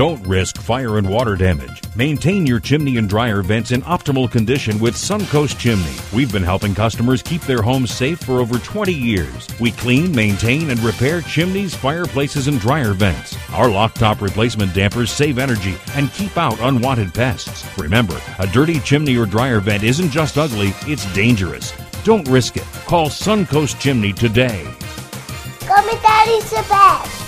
Don't risk fire and water damage. Maintain your chimney and dryer vents in optimal condition with Suncoast Chimney. We've been helping customers keep their homes safe for over 20 years. We clean, maintain, and repair chimneys, fireplaces, and dryer vents. Our lock top replacement dampers save energy and keep out unwanted pests. Remember, a dirty chimney or dryer vent isn't just ugly, it's dangerous. Don't risk it. Call Suncoast Chimney today. Come and Daddy's the best.